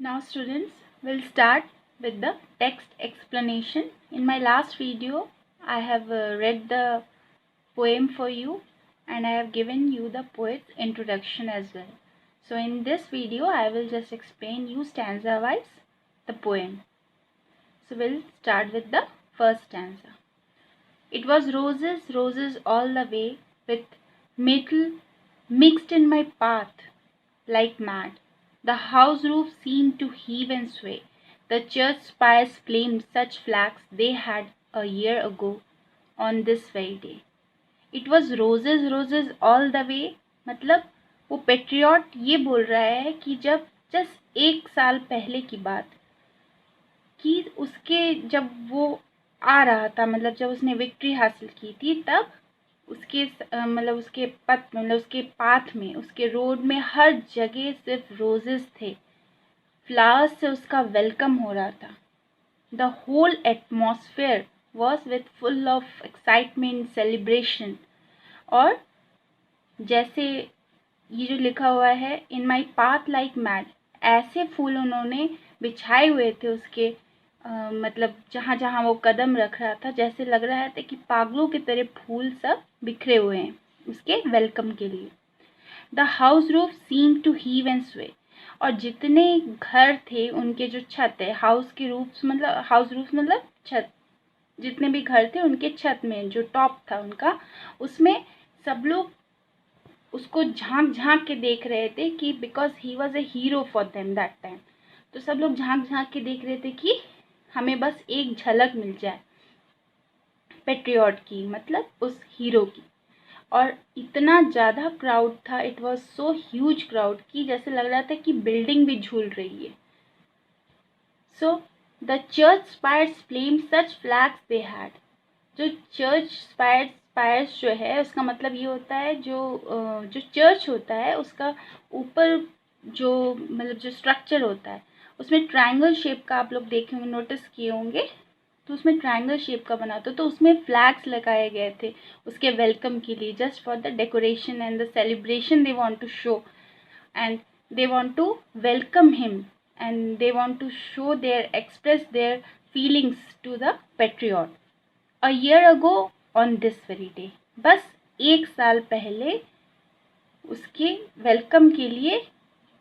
Now students, we'll start with the text explanation. In my last video, I have read the poem for you and I have given you the poet's introduction as well. So in this video, I will just explain you stanza wise the poem. So we'll start with the first stanza. It was roses, roses all the way, with myrtle mixed in my path like mad. The house roof seemed to heave and sway. The church spires flamed such flags they had a year ago on this very day. It was roses, roses all the way. मतलब वो patriot ये बोल रहा है कि जब 1 साल पहले की बात कि उसके जब वो आ रहा था, मतलब जब उसने विक्ट्री हासिल की थी, तब उसके उसके पाथ में, उसके रोड में हर जगह सिर्फ रोजेस थे. फ्लावर्स से उसका वेलकम हो रहा था. The whole atmosphere was with full of excitement, celebration. और जैसे ये जो लिखा हुआ है, in my path like mad, ऐसे फूल उन्होंने बिछाए हुए थे उसके मतलब जहाँ जहाँ वो कदम रख रहा था, जैसे लग रहा था कि पागलों की तरह फूल सब बिखरे हुए हैं उसके वेलकम के लिए. The house roof seem to heave and sway, और जितने घर थे उनके जो छत है, हाउस रूफ मतलब छत, जितने भी घर थे उनके छत में जो टॉप था उनका, उसमें सब लोग उसको झांक झांक के देख रहे थे कि because he was a hero for them that time. तो सब लोग झांक झांक के देख रहे थे कि हमें बस एक झलक मिल जाए पेट्रियट की, मतलब उस हीरो की. और इतना ज़्यादा क्राउड था, it was so huge crowd कि जैसे लग रहा था कि बिल्डिंग भी झूल रही है. So the church spires flame such flags they had. जो चर्च स्पायर्स जो है, उसका मतलब ये होता है जो चर्च होता है उसका ऊपर जो मतलब जो स्ट्रक्चर होता है, उसमें ट्रायंगल शेप का आप लोग देखे होंगे, नोटिस किए होंगे. तो उसमें ट्रायंगल शेप का बना था, तो उसमें फ्लैग्स लगाए गए थे उसके वेलकम के लिए, just for the decoration and the celebration they want to show, and they want to welcome him, and they want to show their, express their feelings to the patriot. A year ago on this very day, बस 1 साल पहले उसके welcome के लिए,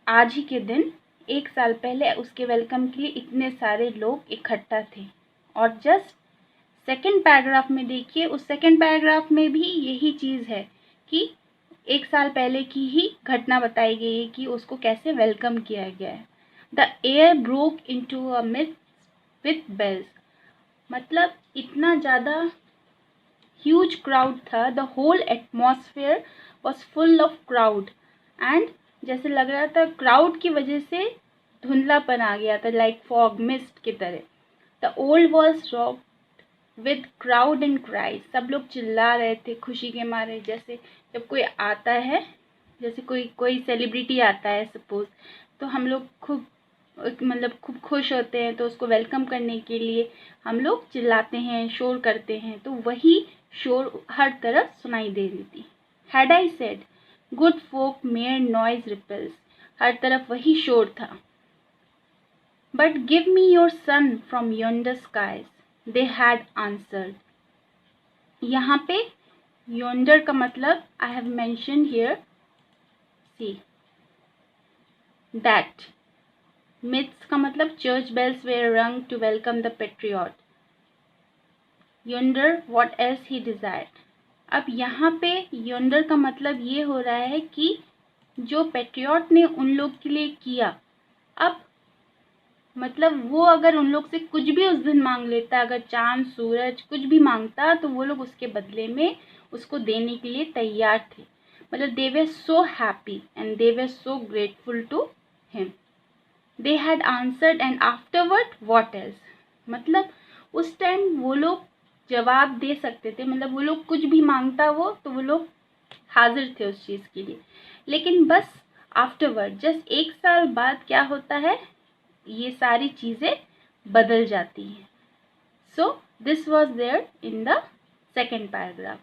आज ही के दिन 1 साल पहले उसके वेलकम के लिए इतने सारे लोग इकट्ठा थे. और जस्ट सेकंड पैराग्राफ में देखिए, उस सेकंड पैराग्राफ में भी यही चीज़ है कि 1 साल पहले की ही घटना बताई गई है कि उसको कैसे वेलकम किया गया है. The air broke into a mist with bells, मतलब इतना ज़्यादा ह्यूज क्राउड था. The whole atmosphere was full of crowd, and जैसे लग रहा था क्राउड की वजह से धुंधलापन आ गया था, लाइक फॉग मिस्ट की तरह. The old walls rocked with crowd and cries, सब लोग चिल्ला रहे थे खुशी के मारे. जैसे जब कोई आता है, जैसे कोई सेलिब्रिटी आता है सपोज, तो हम लोग खूब खुश होते हैं, तो उसको वेलकम करने के लिए हम लोग चिल्लाते हैं, शोर करते हैं. तो वही शोर हर तरफ सुनाई दे रही थी. Had I said good folk mere noise repels, हर तरफ वही शोर था. But give me your sun from yonder skies, they had answered. यहाँ पे yonder का मतलब I have mentioned here, see that. myths का मतलब church bells were rung to welcome the patriot. yonder what else he desired. अब यहाँ पे yonder का मतलब ये हो रहा है कि जो पेट्रियट ने उन लोग के लिए किया, अब मतलब वो अगर उन लोग से कुछ भी उस दिन मांग लेता, अगर चांद सूरज कुछ भी मांगता, तो वो लोग उसके बदले में उसको देने के लिए तैयार थे. मतलब they were so happy and they were so grateful to him. They had answered and afterward what else, मतलब उस टाइम वो लोग जवाब दे सकते थे, मतलब वो लोग कुछ भी मांगता वो, तो वो लोग हाजिर थे उस चीज़ के लिए. लेकिन बस आफ्टरवर्ड, जस्ट 1 साल बाद क्या होता है, ये सारी चीज़ें बदल जाती हैं. So this was there in the second paragraph.